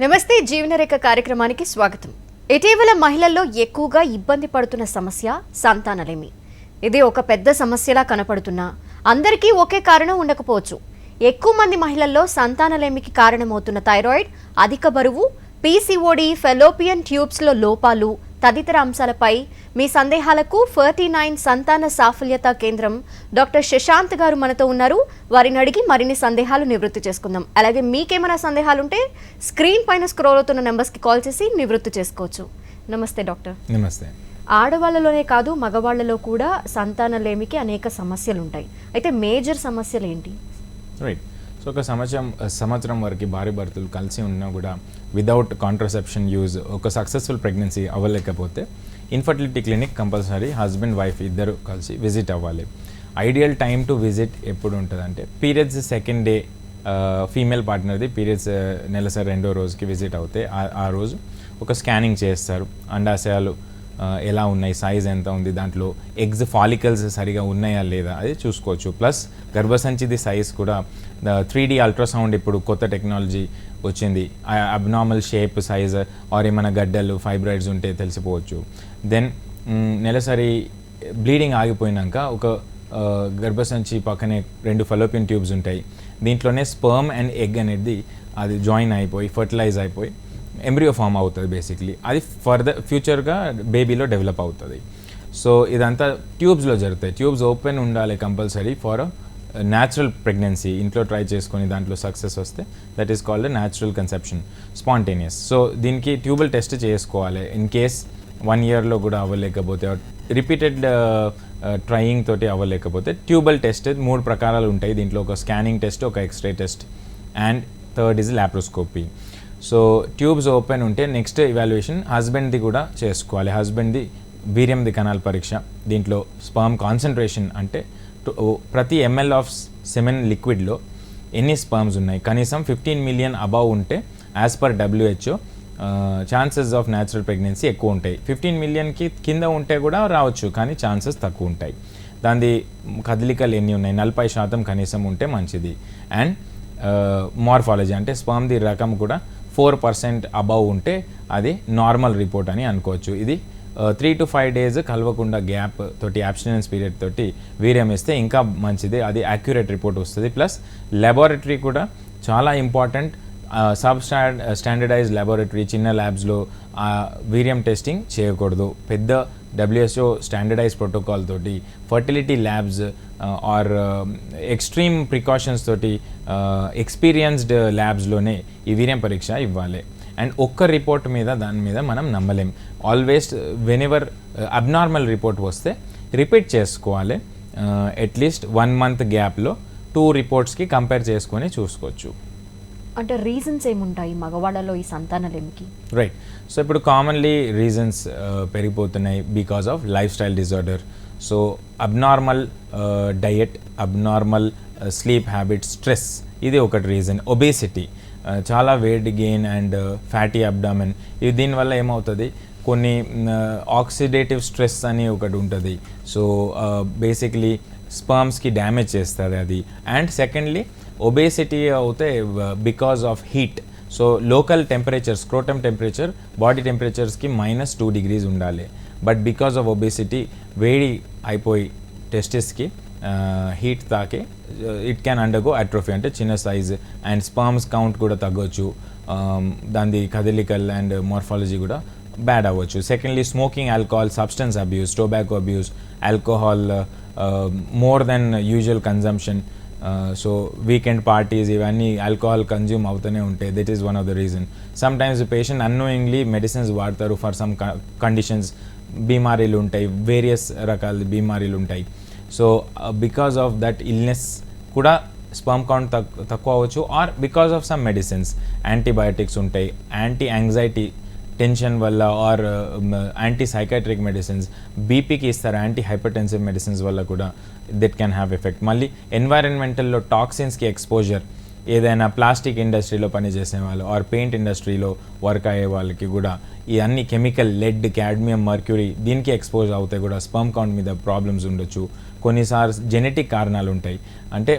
నమస్తే జీవనరేఖ కార్యక్రమానికి స్వాగతం. ఇటీవల మహిళల్లో ఎక్కువగా ఇబ్బంది పడుతున్న సమస్య సంతానలేమి. ఇది ఒక పెద్ద సమస్యలా కనపడుతున్నా అందరికీ ఒకే కారణం ఉండకపోవచ్చు. ఎక్కువ మంది మహిళల్లో సంతానలేమికి కారణమవుతున్న థైరాయిడ్, అధిక బరువు, పీసీఓడి, ఫెలోపియన్ ట్యూబ్స్లో లోపాలు తదితర అంశాలపై మీ సందేహాలకు 49 సంతాన సాఫల్యత కేంద్రం డాక్టర్ శశాంత్ గారు మనతో ఉన్నారు. వారిని అడిగి మరిన్ని సందేహాలు నివృత్తి చేసుకుందాం. అలాగే మీకేమైనా సందేహాలుంటే స్క్రీన్ పైన స్క్రోల్ అవుతున్న నెంబర్స్కి కాల్ చేసి నివృత్తి చేసుకోవచ్చు. నమస్తే డాక్టర్. నమస్తే. ఆడవాళ్ళలోనే కాదు మగవాళ్లలో కూడా సంతానలేమికి అనేక సమస్యలు ఉంటాయి. అయితే మేజర్ సమస్యలు ఏంటి? రైట్. సో ఒక సంవత్సరం వరకు భార్య భర్తలు కలిసి ఉన్నా కూడా వితౌట్ కాంట్రసెప్షన్ యూజ్ ఒక సక్సెస్ఫుల్ ప్రెగ్నెన్సీ అవ్వలేకపోతే infertility clinic compulsory husband wife ఇద్దరు కలిసి విజిట్ అవ్వాలి. ఐడియల్ టైం టు విజిట్ ఎప్పుడు ఉంటుందంటే పీరియడ్స్ సెకండ్ డే ఫీమేల్ పార్ట్నర్ది పీరియడ్స్ నెలసరి 2వ రోజుకి విజిట్ అవుతే ఆ రోజు ఒక స్కానింగ్ చేస్తారు. అండాశయాలు ఎలా ఉన్నాయి, సైజ్ ఎంత ఉంది, దాంట్లో ఎగ్స్ ఫాలికల్స్ సరిగా ఉన్నాయా లేదా అది చూసుకోవచ్చు. ప్లస్ గర్భసంచిది సైజ్ కూడా 3D అల్ట్రాసౌండ్ ఇప్పుడు కొత్త టెక్నాలజీ వచ్చింది. అబ్నార్మల్ షేప్, సైజ్ ఆర్ ఏమైనా గడ్డలు ఫైబ్రాయిడ్స్ ఉంటే తెలిసిపోవచ్చు. దెన్ నెలసరి బ్లీడింగ్ ఆగిపోయినాక ఒక గర్భసంచి పక్కనే 2 ఫలోపియన్ ట్యూబ్స్ ఉంటాయి. దీంట్లోనే స్పర్మ్ అండ్ ఎగ్ అనేది అది జాయిన్ అయిపోయి ఫర్టిలైజ్ అయిపోయి ఎంబ్రియో ఫామ్ అవుతుంది. బేసిక్లీ అది ఫర్దర్ ఫ్యూచర్గా బేబీలో డెవలప్ అవుతుంది. సో ఇదంతా ట్యూబ్స్లో జరుగుతాయి. ట్యూబ్స్ ఓపెన్ ఉండాలి కంపల్సరీ ఫర్ న్యాచురల్ ప్రెగ్నెన్సీ. ఇంట్లో ట్రై చేసుకొని దాంట్లో సక్సెస్ వస్తే that is called natural conception, spontaneous. So దీనికి ట్యూబల్ టెస్ట్ చేసుకోవాలి. ఇన్ కేస్ 1 ఇయర్లో కూడా అవ్వలేకపోతే రిపీటెడ్ ట్రయింగ్ తోటి అవ్వలేకపోతే ట్యూబల్ టెస్ట్ 3 ప్రకారాలు ఉంటాయి. దీంట్లో ఒక స్కానింగ్ టెస్ట్, ఒక x ray test and third is laparoscopy. So tubes open ఉంటే నెక్స్ట్ ఇవాల్యుయేషన్ హస్బెండ్ది కూడా చేసుకోవాలి. హస్బెండ్ది వీర్యంది కణాల పరీక్ష. దీంట్లో స్పర్మ్ కాన్సన్ట్రేషన్ అంటే ప్రతి ml ఆఫ్ సెమెన్ లిక్విడ్లో ఎన్ని స్పర్మ్స్ ఉన్నాయి, కనీసం 15 మిలియన్ అబవ్ ఉంటే as per WHO chances of natural pregnancy ఎక్కువ ఉంటాయి. 15 మిలియన్కి కింద ఉంటే కూడా రావచ్చు, కానీ ఛాన్సెస్ తక్కువ ఉంటాయి. దాని కదలికలు ఎన్ని ఉన్నాయి, 40% కనీసం ఉంటే మంచిది. అండ్ మార్ఫాలజీ అంటే స్పర్మ్ది రకం కూడా 4% అబవ్ ఉంటే అది నార్మల్ రిపోర్ట్ అని అనుకోవచ్చు. ఇది 3 to 5 days కలవకుండా గ్యాప్ తోటి అబ్స్టినెన్స్ పీరియడ్ తోటి వీర్యం ఇస్తే ఇంకా మంచిది, అది యాక్యురేట్ రిపోర్ట్ వస్తుంది. ప్లస్ లాబొరేటరీ కూడా చాలా ఇంపార్టెంట్. స్టాండర్డైజ్ లాబొరేటరీ చిన్న ల్యాబ్స్లో వీర్యం టెస్టింగ్ చేయకూడదు. పెద్ద WHO స్టాండర్డైజ్ ప్రోటోకాల్ తోటి fertility labs are extreme precautions తోటి ఎక్స్పీరియన్స్డ్ ల్యాబ్స్లోనే ఈ వీర్యం పరీక్ష ఇవ్వాలి. అండ్ ఒక్క రిపోర్ట్ మీద దాని మీద మనం నమ్మలేం. ఆల్వేస్ వెనెవర్ అబ్నార్మల్ రిపోర్ట్ వస్తే రిపీట్ చేసుకోవాలి. అట్లీస్ట్ 1 month గ్యాప్లో 2 రిపోర్ట్స్కి కంపేర్ చేసుకొని చూసుకోవచ్చు. అంటే రీజన్స్ ఏముంటాయి మగవాళ్ళలో ఈ సంతానలేమికి? రైట్. సో ఇప్పుడు కామన్లీ రీజన్స్ పెరిగిపోతున్నాయి because of life style disorder. So abnormal diet, abnormal sleep habits, stress ఇది ఒకటి రీజన్. ఒబేసిటీ, చాలా weight gain and fatty abdomen. ఇది దీనివల్ల ఏమవుతుంది, కొన్ని ఆక్సిడేటివ్ స్ట్రెస్ అని ఒకటి ఉంటుంది. సో బేసిక్లీ స్పర్మ్స్కి డ్యామేజ్ చేస్తుంది అది. అండ్ సెకండ్లీ ఒబేసిటీ అవుతే because of heat. So local temperature, scrotum temperature body టెంపరేచర్స్కి -2 degrees ఉండాలి. బట్ బికాస్ ఆఫ్ ఒబేసిటీ వేడి అయిపోయి టెస్టిస్కి హీట్ తాకి ఇట్ క్యాన్ అండర్గో అట్రోఫీ అంటే చిన్న సైజ్ అండ్ స్పర్మ్స్ కౌంట్ కూడా తగ్గొచ్చు. దాని కదలికల్ అండ్ మార్ఫాలజీ కూడా బ్యాడ్ అవ్వచ్చు. Secondly smoking, alcohol, substance abuse, tobacco abuse, alcohol more than usual consumption. So weekend parties ఇవన్నీ ఆల్కహాల్ కన్జ్యూమ్ అవుతూనే ఉంటాయి. That is one of the reason. Sometimes patient annoyingly medicines వాడతారు ఫర్ సమ్ కండిషన్స్. బీమారీలు ఉంటాయి, various రకాల బీమారీలు ఉంటాయి. So because of that illness కూడా స్పర్మ్ కౌంట్ తక్కువ అవ్వచ్చు. Or because of some medicines, antibiotics ఉంటాయి, యాంటీ యాంగ్జైటీ టెన్షన్ వల్ల, ఆర్ యాంటీ సైకాట్రిక్ మెడిసిన్స్, బీపీకి ఇస్తారు యాంటీ హైపర్టెన్సివ్ మెడిసిన్స్ వల్ల కూడా దట్ క్యాన్ హ్యావ్ ఎఫెక్ట్. మళ్ళీ ఎన్వైరన్మెంటల్లో టాక్సిన్స్కి ఎక్స్పోజర్, ఏదైనా ప్లాస్టిక్ ఇండస్ట్రీలో పనిచేసే వాళ్ళు ఆర్ పెయింట్ ఇండస్ట్రీలో వర్క్ అయ్యే వాళ్ళకి కూడా ఈ అన్ని కెమికల్, లెడ్, క్యాడ్మియం, మర్క్యూరీ దీనికి ఎక్స్పోజ్ అవుతాయి కూడా స్పర్మ్ కౌంట్ మీద ప్రాబ్లమ్స్ ఉండొచ్చు. కొన్నిసార్లు జెనెటిక్ కారణాలు ఉంటాయి, అంటే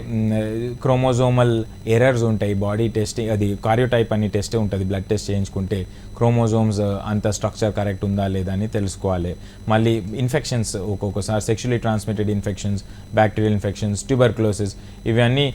క్రోమోజోమల్ ఎర్రర్స్ ఉంటాయి. బాడీ టెస్ట్ అది కార్యోటైప్ అని టెస్ట్ ఉంటుంది, బ్లడ్ టెస్ట్ చేయించుకుంటే క్రోమోజోమ్స్ అంత స్ట్రక్చర్ కరెక్ట్ ఉందా లేదా అని తెలుసుకోవాలి. మళ్ళీ ఇన్ఫెక్షన్స్, ఒక్కొక్కసారి sexually transmitted infections, bacterial infections, tuberculosis, ఇవన్నీ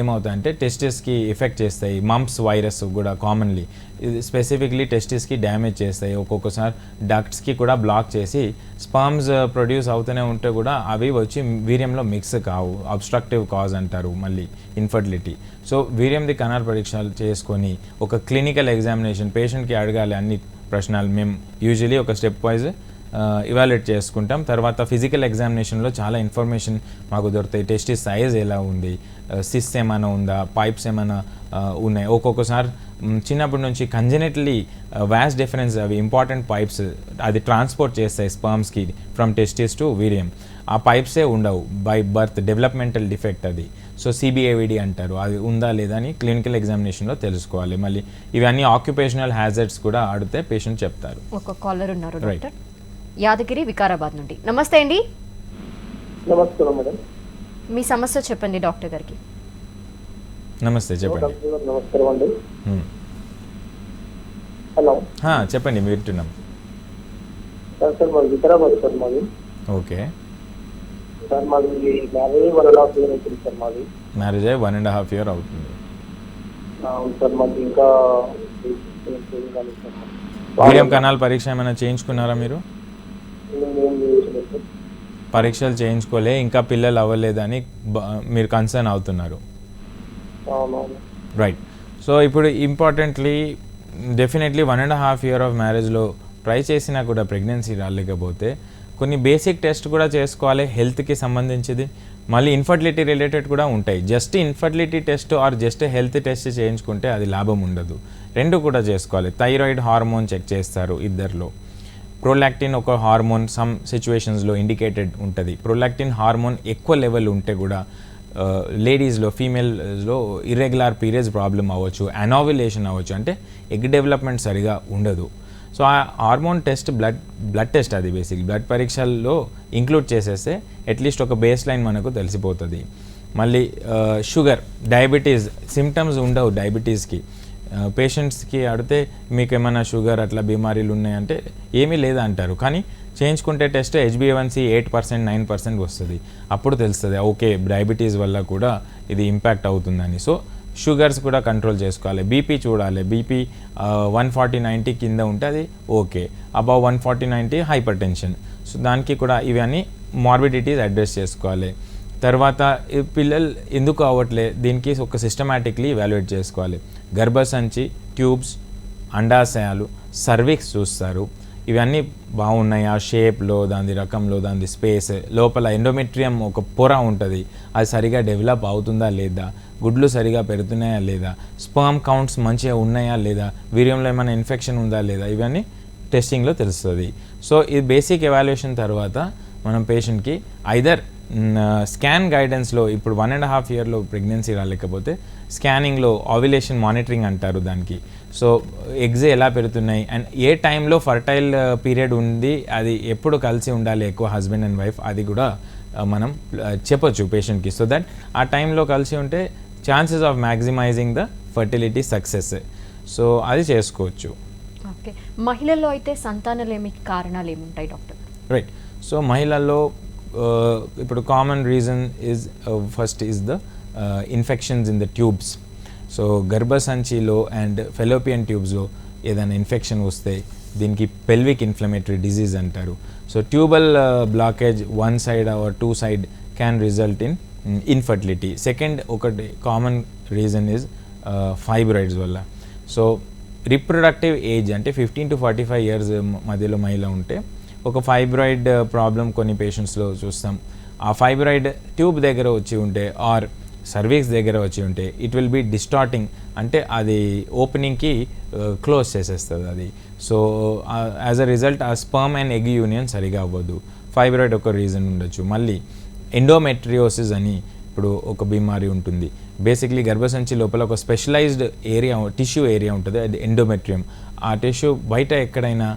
ఏమవుతాయంటే టెస్టిస్కి ఎఫెక్ట్ చేస్తాయి. మంప్స్ వైరస్ కూడా కామన్లీ ఇది స్పెసిఫిక్లీ టెస్టిస్కి డ్యామేజ్ చేస్తాయి. ఒక్కొక్కసారి డక్ట్స్కి కూడా బ్లాక్ చేసి స్పర్మ్స్ ప్రొడ్యూస్ అవుతూనే ఉంటే కూడా అవి వచ్చి వీర్యంలో మిక్స్ కావు, అబ్స్ట్రక్టివ్ కాజ్ అంటారు మళ్ళీ ఇన్ఫర్టిలిటీ. సో వీర్యంది కణాల పరీక్షలు చేసుకొని ఒక క్లినికల్ ఎగ్జామినేషన్ పేషెంట్కి అడగాలి అన్ని ప్రశ్నలు. మేము యూజువలీ ఒక స్టెప్ వైజ్ ఇవాల్యుయేట్ చేసుకుంటాం. తర్వాత ఫిజికల్ ఎగ్జామినేషన్లో చాలా ఇన్ఫర్మేషన్ మాకు దొరుకుతాయి. టెస్టిస్ సైజ్ ఎలా ఉంది, సిస్ ఏమైనా ఉందా, పైప్స్ ఏమైనా ఉన్నాయి. ఒక్కొక్కసారి చిన్నప్పటి నుంచి కంజెనిటలీ వ్యాస్ డిఫరెన్స్, అవి ఇంపార్టెంట్ పైప్స్, అది ట్రాన్స్పోర్ట్ చేస్తాయి స్పర్మ్స్కి ఫ్రమ్ టెస్టిస్ టు వీర్యం. ఆ పైప్సే ఉండవు బై బర్త్, డెవలప్మెంటల్ డిఫెక్ట్ అది. సో సిబిఏవిడి అంటారు, అది ఉందా లేదా అని క్లినికల్ ఎగ్జామినేషన్లో తెలుసుకోవాలి. మళ్ళీ ఇవన్నీ ఆక్యుపేషనల్ హ్యాజర్డ్స్ కూడా అడిగితే పేషెంట్ చెప్తారు. ఒక కాలర్ ఉన్నారు డాక్టర్, యాదగిరి వికారాబాద్ నుండి. నమస్తే అండి. నమస్కారం మేడం. మీ సమస్య చెప్పండి డాక్టర్ గారికి. నమస్తే, చెప్పండి. నమస్కారం అండి. హలో, చెప్పండి, వింటున్నాం. సార్ మాది వికారాబాద్ సార్. మాది ఓకే సార్, మాది మ్యారేజ్ 1.5 year అవుతుంది సార్. మాది మ్యారేజ్ అయ్యి 1.5 year అవుతుంది. అవును సార్, మాది ఇంకా వీర్యం కణాల పరీక్ష ఏమైనా చేయించుకున్నారా మీరు? పరీక్షలు చేయించుకోలే, ఇంకా పిల్లలు అవ్వలేదని మీరు కన్సర్న్ అవుతున్నారు. రైట్. సో ఇప్పుడు ఇంపార్టెంట్లీ డెఫినెట్లీ 1.5 year ఆఫ్ మ్యారేజ్లో ట్రై చేసినా కూడా ప్రెగ్నెన్సీ రాలేకపోతే కొన్ని బేసిక్ టెస్ట్ కూడా చేసుకోవాలి హెల్త్కి సంబంధించింది. మళ్ళీ ఇన్ఫర్టిలిటీ రిలేటెడ్ కూడా ఉంటాయి. Just infertility test or just health test చేయించుకుంటే అది లాభం ఉండదు, రెండు కూడా చేసుకోవాలి. థైరాయిడ్ హార్మోన్ చెక్ చేస్తారు ఇద్దరిలో. ప్రొలాక్టిన్ ఒక హార్మోన్ సమ్ సిచ్యువేషన్స్లో ఇండికేటెడ్ ఉంటుంది. ప్రొలాక్టిన్ హార్మోన్ ఎక్కువ లెవెల్ ఉంటే కూడా లేడీస్లో, ఫీమేల్స్లో ఇర్రెగ్యులర్ పీరియడ్స్ ప్రాబ్లం అవ్వచ్చు, అనోవ్యులేషన్ అవ్వచ్చు, అంటే ఎగ్ డెవలప్మెంట్ సరిగా ఉండదు. సో ఆ హార్మోన్ టెస్ట్ బ్లడ్ టెస్ట్, అది బేసిక్ బ్లడ్ పరీక్షల్లో ఇంక్లూడ్ చేసేస్తే అట్లీస్ట్ ఒక బేస్ లైన్ మనకు తెలిసిపోతుంది. మళ్ళీ షుగర్, డయాబెటీస్ సిమ్టమ్స్ ఉండవు డయాబెటీస్కి. పేషెంట్స్కి అడిగితే మీకు ఏమైనా షుగర్ అట్లా బీమారీలు ఉన్నాయంటే ఏమీ లేదంటారు, కానీ చేయించుకుంటే టెస్ట్ HbA1c 8%, 9% వస్తుంది. అప్పుడు తెలుస్తుంది ఓకే డయాబెటీస్ వల్ల కూడా ఇది ఇంపాక్ట్ అవుతుందని. సో షుగర్స్ కూడా కంట్రోల్ చేసుకోవాలి. బీపీ చూడాలి. బీపీ 140/90 కింద ఉంటే అది okay, above 140/90 hyper tension. So దానికి కూడా ఇవన్నీ మార్బిడిటీస్ అడ్రస్ చేసుకోవాలి. తర్వాత పిల్లలు ఎందుకు అవ్వట్లే, దీనికి ఒక సిస్టమాటిక్లీ ఇవాల్యుయేట్ చేసుకోవాలి. గర్భసంచి, ట్యూబ్స్, అండాశయాలు, సర్విక్స్ చూస్తారు. ఇవన్నీ బాగున్నాయి ఆ షేప్లో, దాని రకంలో, దాని స్పేస్, లోపల ఎండోమెట్రియం ఒక పొర ఉంటుంది, అది సరిగా డెవలప్ అవుతుందా లేదా, గుడ్లు సరిగా పెడుతున్నాయా లేదా, స్పర్మ్ కౌంట్స్ మంచిగా ఉన్నాయా లేదా, వీర్యంలో ఏమైనా ఇన్ఫెక్షన్ ఉందా లేదా, ఇవన్నీ టెస్టింగ్లో తెలుస్తుంది. సో ఇది బేసిక్ ఎవాల్యుయేషన్ తర్వాత మనం పేషెంట్కి ఐదర్ స్కాన్ గైడెన్స్లో, ఇప్పుడు 1.5 yearలో ప్రెగ్నెన్సీ రాలేకపోతే స్కానింగ్లో ఆవ్యులేషన్ మానిటరింగ్ అంటారు దానికి. సో ఎగ్స్ ఎలా పెరుగుతున్నాయి అండ్ ఏ టైంలో ఫర్టైల్ పీరియడ్ ఉంది, అది ఎప్పుడు కలిసి ఉండాలి ఎక్కువ హస్బెండ్ అండ్ వైఫ్, అది కూడా మనం చెప్పొచ్చు పేషెంట్కి. సో దట్ ఆ టైంలో కలిసి ఉంటే chances of maximising the fertility success. So అది చేసుకోవచ్చు. ఓకే, మహిళల్లో అయితే సంతానలేమికి కారణాలు ఏముంటాయి డాక్టర్? రైట్. సో మహిళల్లో ఇప్పుడు common reason is first is the infections in the tubes. So గర్భసంచిలో అండ్ ఫెలోపియన్ ట్యూబ్స్లో ఏదైనా ఇన్ఫెక్షన్ వస్తే దీనికి పెల్విక్ ఇన్ఫ్లమేటరీ డిజీజ్ అంటారు. So tubal blockage one side or two side can result in infertility. Second ఒకటి common reason is fibroids వల్ల. So reproductive age అంటే 15 to 45 years మధ్యలో మహిళ ఉంటే ఒక ఫైబ్రాయిడ్ ప్రాబ్లం కొన్ని పేషెంట్స్లో చూస్తాం. ఆ ఫైబ్రాయిడ్ ట్యూబ్ దగ్గర వచ్చి ఉంటే ఆర్ సర్వీక్స్ దగ్గర వచ్చి ఉంటే ఇట్ విల్ బీ డిస్టార్టింగ్, అంటే అది ఓపెనింగ్కి క్లోజ్ చేసేస్తుంది అది. సో యాజ్ అ రిజల్ట్ ఆ స్పర్మ్ అండ్ ఎగ్ యూనియన్ సరిగా అవ్వదు. ఫైబ్రాయిడ్ ఒక రీజన్ ఉండొచ్చు. మళ్ళీ ఎండోమెట్రియోసిస్ అని ఇప్పుడు ఒక బీమారి ఉంటుంది. బేసిక్లీ గర్భసంచి లోపల ఒక స్పెషలైజ్డ్ ఏరియా, టిష్యూ ఏరియా ఉంటుంది, అది ఎండోమెట్రియం. ఆ టిష్యూ బయట ఎక్కడైనా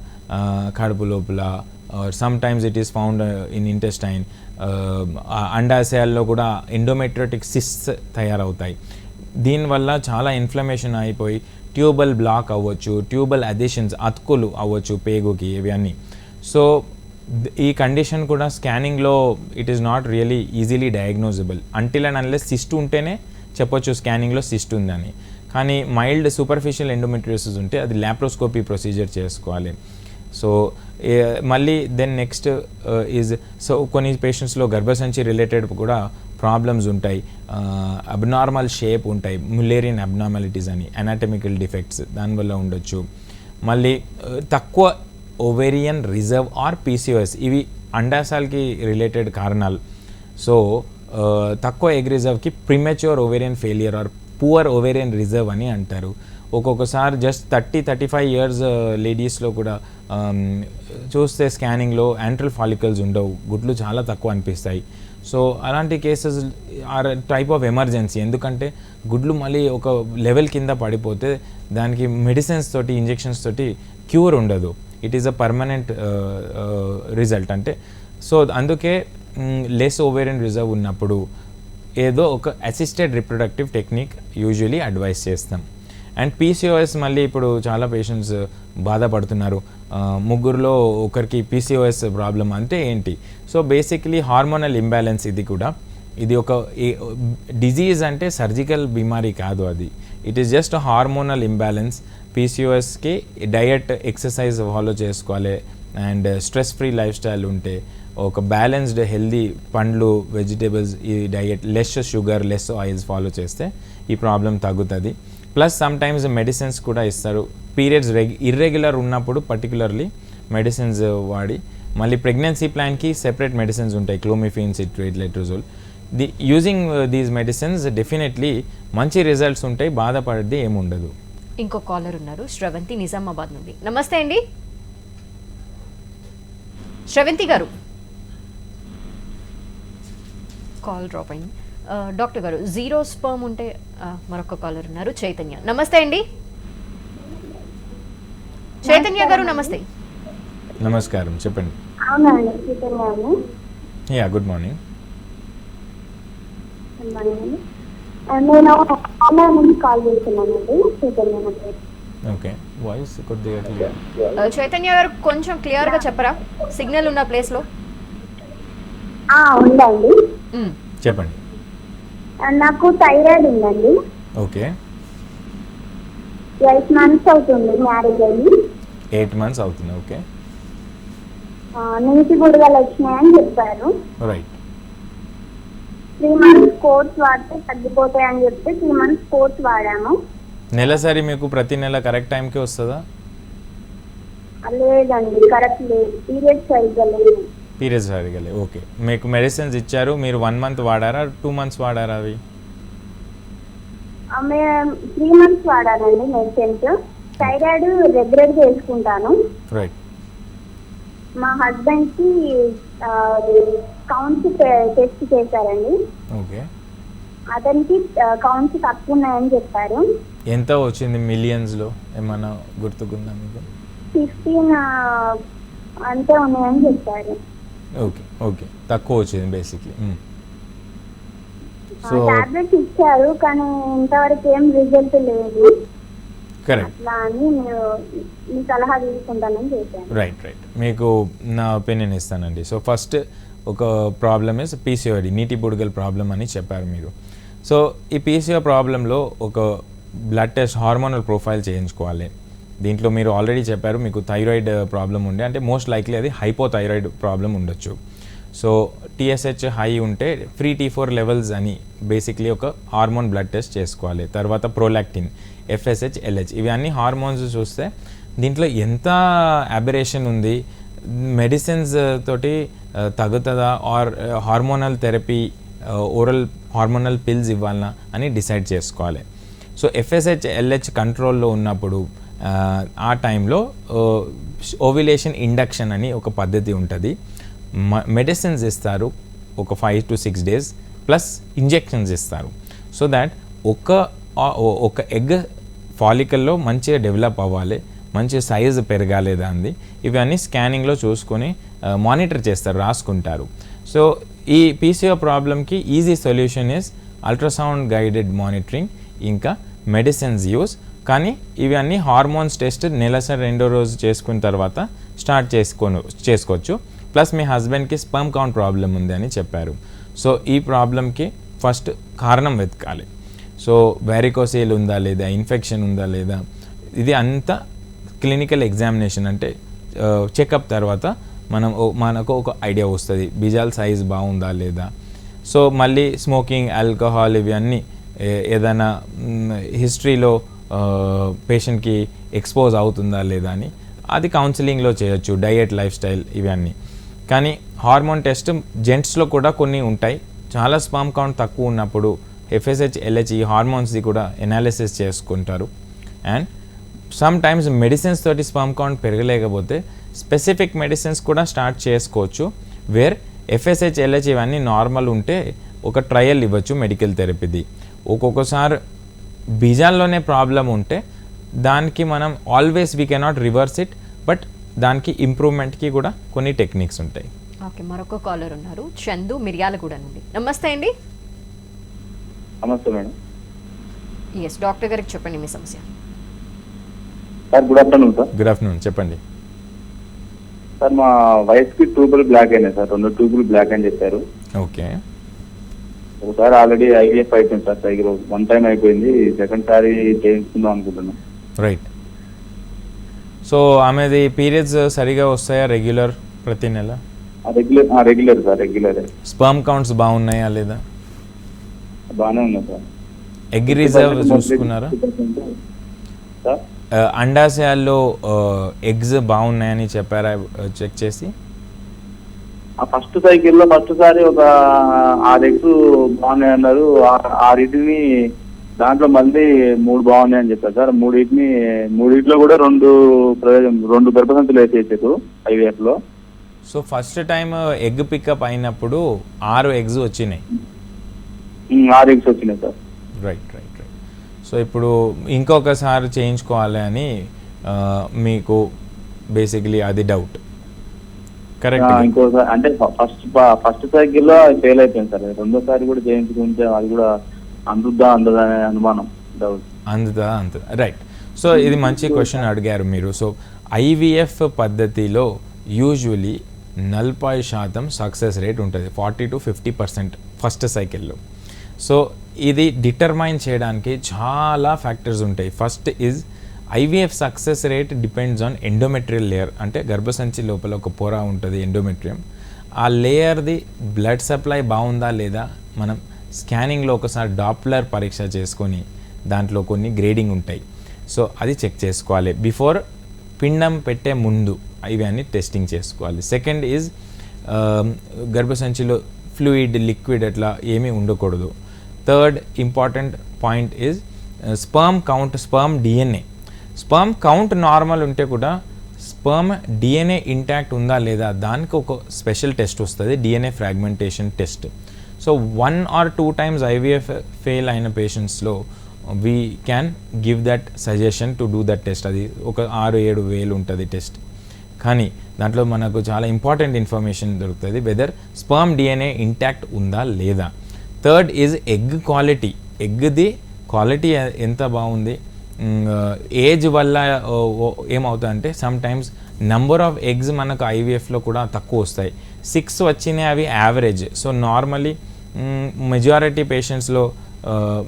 కడుపు లోపల sometimes it is found in intestine. అండాశయాల్లో కూడా ఎండోమెట్రియోటిక్ సిస్ట్స్ తయారవుతాయి. దీనివల్ల చాలా ఇన్ఫ్లమేషన్ అయిపోయి ట్యూబల్ బ్లాక్ అవ్వచ్చు, ట్యూబల్ అడిషన్స్ అతుకులు అవ్వచ్చు పేగుకి, ఇవి అన్నీ. సో ఈ కండిషన్ కూడా స్కానింగ్లో it is not really easily diagnosable until and unless cyst ఉంటేనే చెప్పొచ్చు స్కానింగ్లో సిస్ట్ ఉందని. కానీ మైల్డ్ సూపర్ఫిషియల్ ఎండోమెట్రియోసిస్ ఉంటే అది ల్యాప్రోస్కోపీ ప్రొసీజర్ చేసుకోవాలి. సో మళ్ళీ దెన్ నెక్స్ట్ ఈజ్ సో కొన్ని పేషెంట్స్లో గర్భసంచి రిలేటెడ్ కూడా ప్రాబ్లమ్స్ ఉంటాయి, అబ్నార్మల్ షేప్ ఉంటాయి, ముల్లేరియన్ అబ్నార్మాలిటీస్ అని, అనాటమికల్ డిఫెక్ట్స్ దానివల్ల ఉండొచ్చు. మళ్ళీ తక్కువ ఓవేరియన్ రిజర్వ్ ఆర్ పీసీఓఎస్, ఇవి అండాశయాలకి రిలేటెడ్ కారణాలు. సో తక్కువ ఎగ్ రిజర్వ్కి premature ovarian failure or poor ovarian reserve అని అంటారు. ఒక్కొక్కసారి జస్ట్ 30-35 ఇయర్స్ లేడీస్లో కూడా చూస్తే స్కానింగ్లో యాంట్రల్ ఫాలికల్స్ ఉండవు, గుడ్లు చాలా తక్కువ అనిపిస్తాయి. సో అలాంటి cases or type of emergency. ఎందుకంటే గుడ్లు మళ్ళీ ఒక లెవెల్ కింద పడిపోతే దానికి మెడిసిన్స్ తోటి, ఇంజెక్షన్స్ తోటి క్యూర్ ఉండదు. It is a permanent result. అంటే సో అందుకే లెస్ ఓవేరియన్ రిజర్వ్ ఉన్నప్పుడు ఏదో ఒక assisted reproductive technique usually advice చేస్తాం. అండ్ పీసీఓఎస్ మళ్ళీ ఇప్పుడు చాలా పేషెంట్స్ బాధపడుతున్నారు. ముగ్గురులో ఒకరికి పీసీఓఎస్ ప్రాబ్లం అంటే ఏంటి? So basically hormonal imbalance. ఇది కూడా ఇది ఒక డిజీజ్, అంటే సర్జికల్ బిమారీ కాదు అది. It is just hormonal imbalance. పీసీఓఎస్కి డయట్, ఎక్సర్సైజ్ ఫాలో చేసుకోవాలి and stress free lifestyle ఉంటే, ఒక బ్యాలెన్స్డ్ హెల్దీ పండ్లు, వెజిటేబుల్స్, ఈ diet, less sugar, less oils follow చేస్తే ఈ ప్రాబ్లం తగ్గుతుంది. ప్లస్ సమ్టైమ్స్ మెడిసిన్స్ కూడా ఇస్తారు. పీరియడ్స్ ఇర్రెగ్యులర్ ఉన్నప్పుడు పర్టికులర్లీ మెడిసిన్స్ వాడి, మళ్ళీ ప్రెగ్నెన్సీ ప్లాన్కి సెపరేట్ మెడిసిన్స్ ఉంటాయి, clomiphene, citrate, letrozole. Using these medicines definitely మంచి రిజల్ట్స్ ఉంటాయి, బాధపడేది ఏముండదు. ఇంకో కాలర్ ఉన్నారు, శ్రవంతి నిజామాబాద్ నుండి. నమస్తే అండి శ్రవంతి గారు. కాల్ డ్రాప్ అయింది. డాక్టర్ గారు, జీరో స్పర్మ్ ఉంటే మరొక కాలర్ ఉన్నారు, చైతన్య. నమస్తే అండి చైతన్య గారు. నమస్తే. నమస్కారం, చెప్పండి. అవునండి, చైతన్య. Yeah, good morning. నేను ఆన్లైన్ నుంచి కాల్ చేస్తున్నానండి. చైతన్య. ఓకే, వాయిస్ కొద్దిగా క్లియర్. చైతన్య గారు కొంచెం క్లియర్గా చెప్పరా, సిగ్నల్ ఉన్న ప్లేస్లో. ఉందండి, చెప్పండి. నాకు థైరాయిడ్ ఉందండి. ఓకే, 8 months అవుతుంది మ్యారేజ్ అయ్యి. 8 months అవుతుంది. ఓకే, నీటి బుడగలు వచ్చినాయని చెప్పారు. రైట్. 3 months కోర్స్ వాడితే తగ్గిపోతాయని చెప్తే 3 months కోర్స్ వాడాము. నెలసరి మీకు ప్రతి నెల కరెక్ట్ టైంకి వస్తుందా? లేదండి, కరెక్ట్ లేదు. పీరియడ్స్ సరిగ్గా లేదు. పీరియడ్స్ సరిగా లేవు. ఓకే, మీకు మెడిసిన్స్ ఇచ్చారు, మీరు 1 month వాడారా, 2 months వాడారా? అవి మేము 3 months వాడానండి మెడిసిన్స్. థైరాయిడ్ రెగ్యులర్గా వేసుకుంటాను. రైట్. మా హస్బెండ్కి కౌంట్స్ టెస్ట్ చేశారండి. ఓకే, అతనికి కౌంట్స్ తక్కువ ఉన్నాయని చెప్పారు. ఎంత వచ్చింది మిలియన్స్లో, ఏమన్నా గుర్తుకుందా మీకు? 15 అంతే ఉన్నాయని చెప్పారు. ఓకే, ఓకే, తక్కువ వచ్చింది బేసిక్లీ. సో టాబ్లెట్స్ ఇచ్చారు, కానీ ఇంతవరకు ఏం రిజల్ట్ లేదు. కరెక్ట్. అట్లా అని మీ సలహా తీసుకుంటానని చేశాను. Right, right. మీకు నా ఒపీనియన్ ఇస్తానండి. సో ఫస్ట్ ఒక ప్రాబ్లమ్ ఇస్ పీసీఓడి, నీటి బుడగల ప్రాబ్లం అని చెప్పారు మీరు. సో ఈ పీసీఓ ప్రాబ్లంలో ఒక బ్లడ్ టెస్ట్, హార్మోనల్ ప్రొఫైల్ చేయించుకోవాలి. దీంట్లో మీరు ఆల్రెడీ చెప్పారు మీకు థైరాయిడ్ ప్రాబ్లం ఉండే, అంటే మోస్ట్ లైక్లీ అది హైపోథైరాయిడ్ ప్రాబ్లం ఉండొచ్చు. సో టీఎస్హెచ్ హై ఉంటే ఫ్రీ T4 లెవెల్స్ అని బేసిక్లీ ఒక హార్మోన్ బ్లడ్ టెస్ట్ చేసుకోవాలి. తర్వాత ప్రోలాక్టిన్, FSH, LH, ఇవి అన్ని హార్మోన్స్ చూస్తే దీంట్లో ఎంత అబరేషన్ ఉంది, మెడిసిన్స్ తోటి తగ్గుతుందా, or hormonal therapy, oral hormonal pills ఇవ్వాలనా అని డిసైడ్ చేసుకోవాలి. సో FSH, LH కంట్రోల్లో ఉన్నప్పుడు ఆ టైంలో ఓవ్యులేషన్ ఇండక్షన్ అని ఒక పద్ధతి ఉంటుంది. మెడిసిన్స్ ఇస్తారు ఒక 5 to 6 days, ప్లస్ ఇంజెక్షన్స్ ఇస్తారు. సో దాట్ ఒక ఎగ్ ఫాలికల్లో మంచిగా డెవలప్ అవ్వాలి, మంచి సైజ్ పెరగాలి దాన్ని. ఇవన్నీ స్కానింగ్లో చూసుకొని మానిటర్ చేస్తారు, రాసుకుంటారు. సో ఈ పీసీఓ ప్రాబ్లమ్కి easy solution is ultrasound guided monitoring, ఇంకా మెడిసిన్స్ యూస్. కానీ ఇవన్నీ హార్మోన్స్ టెస్ట్ నెలసరి 2వ రోజు చేసుకున్న తర్వాత స్టార్ట్ చేసుకోవచ్చు. ప్లస్ మీ హస్బెండ్కి స్పర్మ్ కౌంట్ ప్రాబ్లం ఉంది అని చెప్పారు. సో ఈ ప్రాబ్లంకి ఫస్ట్ కారణం వెతకాలి. సో వెరికోసేల్ ఉందా లేదా, ఇన్ఫెక్షన్ ఉందా లేదా, ఇది అంతా క్లినికల్ ఎగ్జామినేషన్ అంటే చెకప్ తర్వాత మనకు ఒక ఐడియా వస్తుంది. బీజాల సైజ్ బాగుందా లేదా. సో మళ్ళీ స్మోకింగ్, ఆల్కహాల్ ఇవన్నీ ఏదైనా హిస్టరీలో పేషెంట్కి ఎక్స్పోజ్ అవుతుందా లేదా అని అది కౌన్సిలింగ్లో చేయొచ్చు, డయట్, లైఫ్ స్టైల్ ఇవన్నీ. కానీ హార్మోన్ టెస్ట్ జెంట్స్లో కూడా కొన్ని ఉంటాయి. చాలా స్పర్మ్ కౌంట్ తక్కువ ఉన్నప్పుడు FSH, LH ఈ హార్మోన్స్ది కూడా ఎనాలిసిస్ చేసుకుంటారు. అండ్ సమ్ టైమ్స్ మెడిసిన్స్ తోటి స్పర్మ్ కౌంట్ పెరగలేకపోతే స్పెసిఫిక్ మెడిసిన్స్ కూడా స్టార్ట్ చేసుకోవచ్చు. వేర్ FSH, LH ఇవన్నీ నార్మల్ ఉంటే ఒక ట్రయల్ ఇవ్వచ్చు మెడికల్ థెరపీది. ఒక్కొక్కసారి బీజాల్లోనే ప్రాబ్లం ఉంటే దానికి మనం always we cannot reverse it, but దానికి ఇంప్రూవ్మెంట్కి కూడా కొన్ని టెక్నిక్స్ ఉంటాయి. ఓకే, మరొక కాలర్ ఉన్నారు, చందు మిర్యాలగూడ నుండి. నమస్తే అండి. నమస్తే మేడం. ఎస్, డాక్టర్ గారికి చెప్పండి మీ సమస్య. Sir good afternoon sir. Good afternoon, చెప్పండి. సార్ మా వైఫ్కి ట్యూబుల్ బ్లాక్ అయినాయి సార్, 2 ట్యూబుల్ బ్లాక్ అని చెప్పారు. ఓకే. ఒకసారి ఆల్రెడీ IVF అయిపోయింది సార్, సైకిల్ 1 టైం అయిపోయింది, సెకండ్ సారి చేయించుకుందాం అనుకుంటున్నాం. రైట్. సో ఆమెది పీరియడ్స్ సరిగా వస్తాయా రెగ్యులర్ ప్రతి నెల? Regular sir, regular. Sperm counts బాగున్నాయా లేదా? బాగానే ఉన్నాయి సార్. ఎగ్ రిజర్వ్ చూసుకున్నారా? సార్ అండాశయాల్లో ఎగ్స్ బాగున్నాయని చెప్పారా చెక్ చేసి? ఆ ఫస్ట్ సైకిల్లో ఫస్ట్ సారి ఒక 6 ఎగ్స్ బాగున్నాయి అన్నారు. 6 దాంట్లో మళ్ళీ 3 బాగున్నాయి అని చెప్పారు సార్. 3 కూడా 2 గర్భసంచులు వేసేసారు IVF లో. So first time egg pickup అయినప్పుడు 6 ఎగ్స్ వచ్చినాయి. 6 ఎగ్స్ వచ్చినాయి సార్. రైట్. సో ఇప్పుడు ఇంకొకసారి చేయించుకోవాలి అని మీకు బేసిక్లీ అది డౌట్, కరెక్ట్? ఇంకోసారి అంటే ఫస్ట్ సైకిల్లో ఫెయిల్ అయిపోయింది సార్. 2వ కూడా చేయించుకుంటే అది కూడా అందుద్దా అనే అనుమానం, డౌట్. అందుదా. రైట్. సో ఇది మంచి క్వశ్చన్ అడిగారు మీరు. సో IVF పద్ధతిలో యూజువలీ 40% సక్సెస్ రేట్ ఉంటుంది, 40 to 50% ఫస్ట్ సైకిల్లో. సో ఇది డిటర్మైన్ చేయడానికి చాలా ఫ్యాక్టర్స్ ఉంటాయి. First is IVF success rate depends on endometrial layer. అంటే గర్భసంచి లోపల ఒక పొర ఉంటుంది, ఎండోమెట్రియం. ఆ లేయర్ది బ్లడ్ సప్లై బాగుందా లేదా మనం స్కానింగ్లో ఒకసారి డాప్లర్ పరీక్ష చేసుకొని దాంట్లో కొన్ని గ్రేడింగ్ ఉంటాయి. సో అది చెక్ చేసుకోవాలి బిఫోర్ పిండం పెట్టే ముందు, ఇవన్నీ టెస్టింగ్ చేసుకోవాలి. సెకండ్ ఈజ్ గర్భసంచిలో ఫ్లూయిడ్, లిక్విడ్ అట్లా ఏమీ ఉండకూడదు. Third important point is sperm count, sperm DNA. Sperm count normal ఉంటే కూడా స్పర్మ్ DNA ఇంటాక్ట్ ఉందా లేదా దానికి ఒక స్పెషల్ టెస్ట్ వస్తుంది, DNA fragmentation test. So 1 or 2 times IVF fail అయిన పేషెంట్స్లో we can give that suggestion to do that test. అది ఒక 6-7 వేలు ఉంటుంది టెస్ట్. కానీ దాంట్లో మనకు చాలా ఇంపార్టెంట్ ఇన్ఫర్మేషన్ దొరుకుతుంది, వెదర్ స్పర్మ్ DNA ఇంటాక్ట్ ఉందా లేదా. Third is egg quality. ఎగ్ది క్వాలిటీ ఎంత బాగుంది. ఏజ్ వల్ల ఏమవుతుందంటే sometimes number of eggs మనకు IVFలో కూడా తక్కువ వస్తాయి. 6 వచ్చినాయి, అవి యావరేజ్. సో నార్మలీ మెజారిటీ పేషెంట్స్లో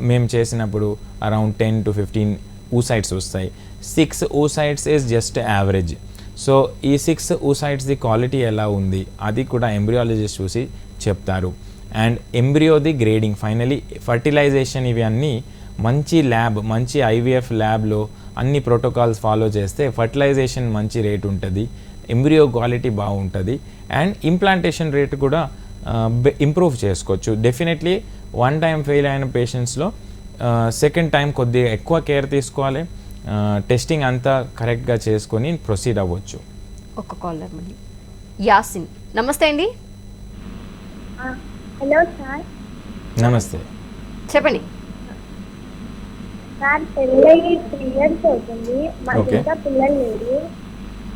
మేము చేసినప్పుడు అరౌండ్ 10 to 15 oocytes వస్తాయి. 6 oocytes is just average. So ఈ 6 oocytesది క్వాలిటీ ఎలా ఉంది అది కూడా ఎంబ్రియాలజిస్ట్ చూసి చెప్తారు. అండ్ ఎంబ్రియోది గ్రేడింగ్, ఫైనలీ ఫర్టిలైజేషన్, ఇవి అన్నీ మంచి ల్యాబ్, మంచి IVF ల్యాబ్లో అన్ని ప్రోటోకాల్స్ ఫాలో చేస్తే ఫర్టిలైజేషన్ మంచి రేట్ ఉంటుంది, ఎంబ్రియో క్వాలిటీ బాగుంటుంది, అండ్ ఇంప్లాంటేషన్ రేట్ కూడా ఇంప్రూవ్ చేసుకోవచ్చు. డెఫినెట్లీ 1 time ఫెయిల్ అయిన పేషెంట్స్లో సెకండ్ టైం కొద్దిగా ఎక్కువ కేర్ తీసుకోవాలి, టెస్టింగ్ అంతా కరెక్ట్గా చేసుకొని ప్రొసీడ్ అవ్వచ్చు. ఒక కాలర్ మళ్ళీ, యాసిన్. నమస్తే అండి. Hello sir. నమస్తే, చెప్పండి. సార్ పెళ్ళి 3 years అవుతుంది, మాకు ఇంకా పిల్లలు లేరు.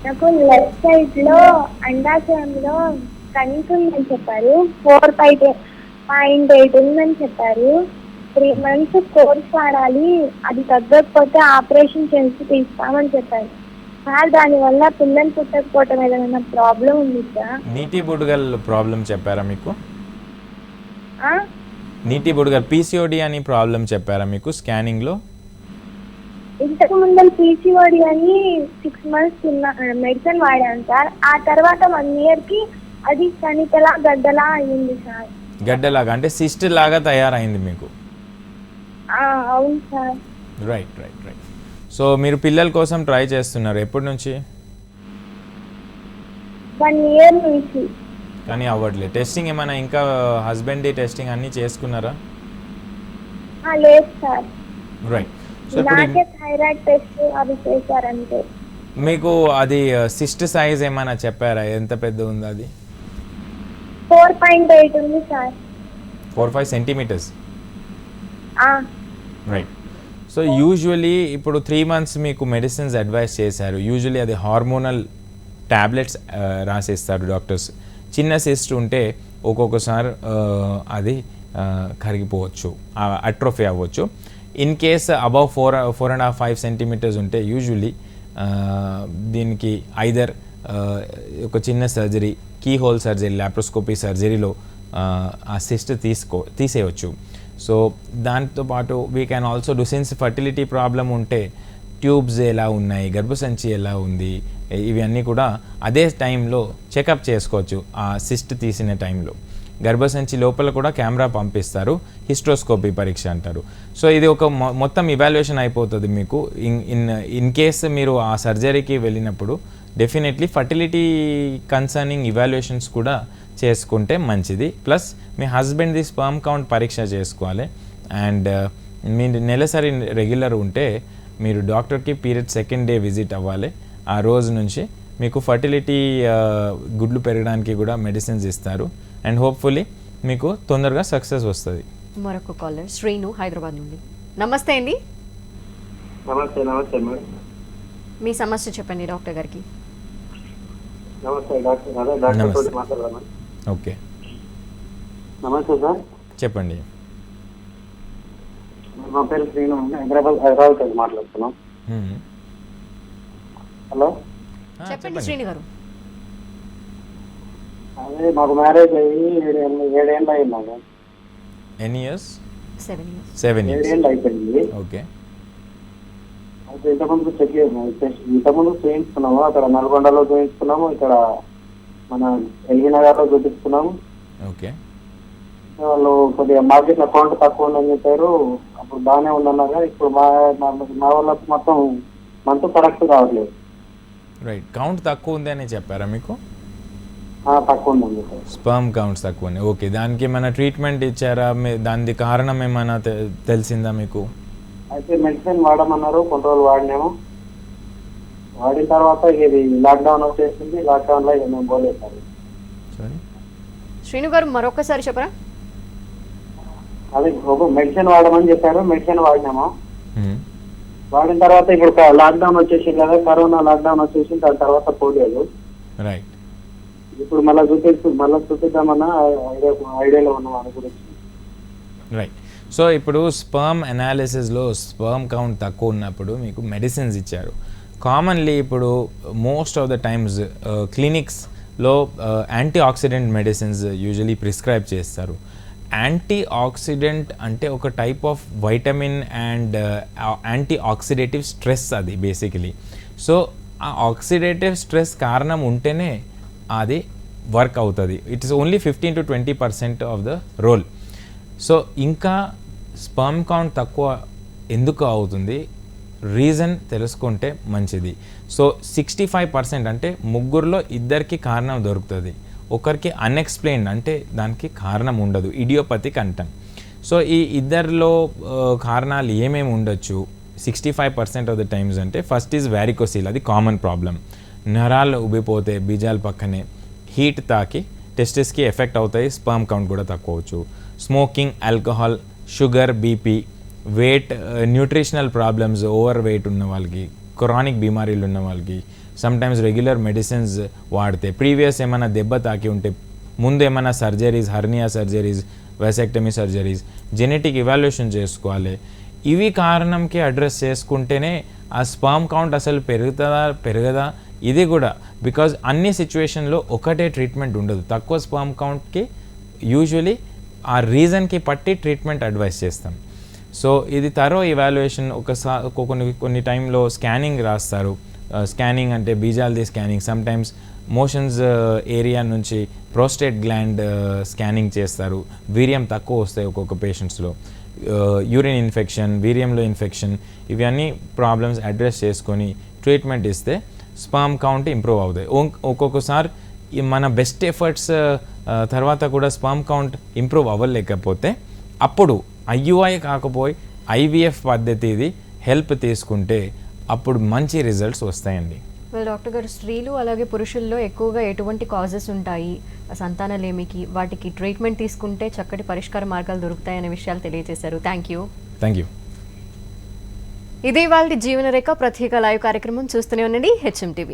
నాకు లెఫ్ట్ సైడ్ లో అండాశయంలో కణిక ఉందని చెప్పారు. 4.8 ఉందని చెప్పారు. 3 months కోర్స్ వాడాలి, అది తగ్గకపోతే ఆపరేషన్ చేసి తీస్తామని చెప్పారు సార్. దానివల్ల పిల్లలు పుట్టకపోవటం ఏదైనా ప్రాబ్లం ఉంది సార్? నీటి బుడగల్ ప్రాబ్లం చెప్పారా మీకు? ఆ? నీటి బుడగల్ పీసీఓడి అని ప్రాబ్లం చెప్పారా మీకు స్కానింగ్లో? ఇంతకు ముందు పీసీఓడి అని 6 months మెడిసిన్ వాడాను సార్. ఆ తర్వాత 1 year కి అది కణికలా గడ్డలా అయింది సార్. గడ్డలాగా అంటే సిస్ట్ లాగా తయారైంది మీకు? అవును sir. Right right right. So మీరు పిల్లల కోసం ట్రై చేస్తున్నారు ఎప్పటి నుంచి? 1 year నుంచి. కానీ అవ్వట్లేదు. టెస్టింగ్ ఏమైనా ఇంకా హస్బెండ్ టెస్టింగ్ అన్నీ చేసుకున్నారా? లేదు సార్. రైట్. సో ఇప్పుడు నాకే థైరాయిడ్ టెస్ట్ అవి చేశారంటే. మీకు అది సిస్ట్ సైజ్ ఏమైనా చెప్పారా? ఎంత పెద్ద ఉంది అది? 4.8 ఉంది సార్. 4-5 సెంటీమీటర్స్. రైట్. సో యూజువలీ ఇప్పుడు 3 months మీకు మెడిసిన్స్ అడ్వైస్ చేశారు. యూజువలీ అది హార్మోనల్ ట్యాబ్లెట్స్ రాసిస్తారు డాక్టర్స్. చిన్న సిస్ట్ ఉంటే ఒక్కొక్కసారి అది కరిగిపోవచ్చు, అట్రోఫీ అవ్వచ్చు. ఇన్ కేస్ అబౌవ్ 4.5 సెంటీమీటర్స్ ఉంటే యూజువలీ దీనికి ఐదర్ ఒక చిన్న surgery, keyhole surgery, laparoscopy సర్జరీలో ఆ సిస్ట్ తీసేయవచ్చు. సో దాంతోపాటు we can also do, since fertility problem ఉంటే ట్యూబ్స్ ఎలా ఉన్నాయి, గర్భసంచి ఎలా ఉంది, ఇవన్నీ కూడా అదే టైంలో చెకప్ చేసుకోవచ్చు. ఆ సిస్ట్ తీసిన టైంలో గర్భసంచి లోపల కూడా కెమెరా పంపిస్తారు, హిస్ట్రోస్కోపీ పరీక్ష అంటారు. సో ఇది ఒక మొత్తం ఇవాల్యుయేషన్ అయిపోతుంది మీకు. ఇన్ కేస్ మీరు ఆ సర్జరీకి వెళ్ళినప్పుడు డెఫినెట్లీ ఫర్టిలిటీ కన్సర్నింగ్ ఇవాల్యుయేషన్స్ కూడా చేసుకుంటే మంచిది. ప్లస్ మీ హస్బెండ్ది స్పర్మ్ కౌంట్ పరీక్ష చేసుకోవాలి. అండ్ మీరు నెలసరి రెగ్యులర్ ఉంటే మీరు డాక్టర్కి పీరియడ్ 2nd day విజిట్ అవ్వాలి. ఆ రోజు నుంచి మీకు ఫర్టిలిటీ గుడ్లు పెరగడానికి కూడా మెడిసిన్స్ ఇస్తారు. అండ్ హోప్ఫుల్లీ మీకు తొందరగా సక్సెస్ వస్తుంది. మరొక కాలర్ శ్రీను హైదరాబాద్ నుండి. నమస్తే అండి. నమస్తే. నమస్తే మేడం. మీ సమస్య చెప్పండి డాక్టర్ గారికి. నమస్తే డాక్టర్ గారు. డాక్టర్ తోటి మాట్లాడదామా? ఓకే నమస్తే సార్. చెప్పండి. మా పేరు శ్రీను, హైదరాబాద్ నుంచి మాట్లాడుతున్నాం. హలో, చెప్పండి శ్రీను గారు. అదే మాకు మ్యారేజ్ అయ్యి 7 ఏళ్ళు అయిందండి. ఎన్ని ఇయర్స్? 7 years. 7 years. 7 ఏళ్ళు అయిపోయింది. ఓకే. అయితే ఇంతకుముందు చేయించుకున్నాము. అక్కడ నల్గొండలో చేయించుకున్నాము, ఇక్కడ మన ఎల్బీ నగర్లో చూపించుకున్నాము. ఓకే. వాళ్ళు కొద్దిగా మార్కెట్ అకౌంట్ తక్కువ ఉందని చెప్పారు. అప్పుడు బాగానే ఉందన్నారు. ఇప్పుడు మా వాళ్ళకి మొత్తం మంత్ కరెక్ట్ కావట్లేదు. రైట్. కౌంట్ తక్కువ ఉంది అని చెప్పారా మీకు? తక్కువ ఉందండి సార్. స్పర్మ్ కౌంట్స్ తక్కువ ఉన్నాయి. ఓకే. దానికి ఏమైనా ట్రీట్మెంట్ ఇచ్చారా? దాని కారణం ఏమైనా తెలిసిందా మీకు? అయితే మెడిసిన్ వాడమన్నారు, కొన్ని రోజులు వాడినాము. వాడిన తర్వాత ఇది లాక్డౌన్ వచ్చేసింది. లాక్డౌన్లో ఇక మేము పోలేదు సార్. సారీ శ్రీను గారు మరొకసారి చెప్పరా? అదే ఒక మెడిసిన్ వాడమని చెప్పారు, మెడిసిన్ వాడినాము. వాడిన తర్వాత ఇప్పుడు లాక్డౌన్ వచ్చేసింది కదా, కరోనా లాక్డౌన్ వచ్చేసింది. దాని తర్వాత పోలేదు. రైట్. ఇప్పుడు మళ్ళీ చూపిద్దామన్నా ఐడియాలో ఉన్నాం అని గురించి. రైట్. సో ఇప్పుడు స్పర్మ్ అనాలిసిస్లో స్పర్మ్ కౌంట్ తక్కువ ఉన్నప్పుడు మీకు మెడిసిన్స్ ఇచ్చారు. కామన్లీ ఇప్పుడు మోస్ట్ ఆఫ్ ద టైమ్స్ క్లినిక్స్లో antioxidant medicines usually prescribe చేస్తారు. యాంటీ ఆక్సిడెంట్ అంటే ఒక type of vitamin and antioxidative stress అది బేసికలీ. సో ఆ ఆక్సిడేటివ్ స్ట్రెస్ కారణం ఉంటేనే అది వర్క్ అవుతుంది. It is only 15 to 20% of the role. So ఇంకా స్పర్మ్ కౌంట్ తక్కువ ఎందుకు అవుతుంది, రీజన్ తెలుసుకుంటే మంచిది. సో 65% అంటే ముగ్గురులో ఇద్దరికి కారణం దొరుకుతుంది, ఒకరికి అన్ఎక్స్ప్లెయిన్డ్ అంటే దానికి కారణం ఉండదు, ఇడియోపతిక్ అంటాం. సో ఈ ఇద్దరిలో కారణాలు ఏమేమి ఉండొచ్చు 65% ఆఫ్ ద టైమ్స్ అంటే ఫస్ట్ ఈజ్ వ్యారికోసిల్. అది కామన్ ప్రాబ్లం. నరాలు ఉబ్బిపోతే బీజాల పక్కనే హీట్ తాకి టెస్టిస్కి ఎఫెక్ట్ అవుతాయి, స్పర్మ్ కౌంట్ కూడా తక్కువ అవచ్చు. Smoking, alcohol, sugar, BP, weight, nutritional problems, over weight ఉన్న వాళ్ళకి, క్రానిక్ బీమారీలు ఉన్న వాళ్ళకి, సమ్టైమ్స్ రెగ్యులర్ మెడిసిన్స్ వాడితే, ప్రీవియస్ ఏమైనా దెబ్బ తాకి ఉంటే, ముందు ఏమైనా surgeries, hernia surgeries, vasectomy surgeries, genetic evaluation చేసుకోవాలి. ఇవి కారణంకి అడ్రస్ చేసుకుంటేనే ఆ స్పర్మ్ కౌంట్ అసలు పెరగదా ఇది కూడా. బికాజ్ అన్ని సిచ్యువేషన్లో ఒకటే ట్రీట్మెంట్ ఉండదు. తక్కువ స్పర్మ్ కౌంట్కి యూజువలీ ఆ రీజన్కి పట్టి ట్రీట్మెంట్ అడ్వైస్ చేస్తాం. సో ఇది తరో ఇవాల్యుయేషన్. కొన్ని టైంలో స్కానింగ్ రాస్తారు. స్కానింగ్ అంటే బీజాల్ది స్కానింగ్, సమ్టైమ్స్ మోషన్స్ ఏరియా నుంచి ప్రోస్టేట్ గ్లాండ్ స్కానింగ్ చేస్తారు. వీర్యం తక్కువ వస్తాయి ఒక్కొక్క పేషెంట్స్లో. యూరిన్ ఇన్ఫెక్షన్, వీర్యంలో ఇన్ఫెక్షన్, ఇవన్నీ ప్రాబ్లమ్స్ అడ్రస్ చేసుకొని ట్రీట్మెంట్ ఇస్తే స్పర్మ్ కౌంట్ ఇంప్రూవ్ అవుతాయి. ఒక్కొక్కసారి మన బెస్ట్ ఎఫర్ట్స్ తర్వాత కూడా స్పర్మ్ కౌంట్ ఇంప్రూవ్ అవ్వలేకపోతే అప్పుడు IUI కాకపోయి IVF పద్ధతి ఇది హెల్ప్ తీసుకుంటే అప్పుడు మంచి రిజల్ట్స్ వస్తాయండి. డాక్టర్ గారు, స్త్రీలు అలాగే పురుషుల్లో ఎక్కువగా ఎటువంటి కాజెస్ ఉంటాయి సంతానలేమికి, వాటికి ట్రీట్మెంట్ తీసుకుంటే చక్కటి పరిష్కార మార్గాలు దొరుకుతాయనే విషయాలు తెలియజేశారు. Thank you. Thank you. ఇదే వాళ్ళ జీవనరేఖ ప్రత్యేక లైవ్ కార్యక్రమం. చూస్తూనే ఉండండి HM TV.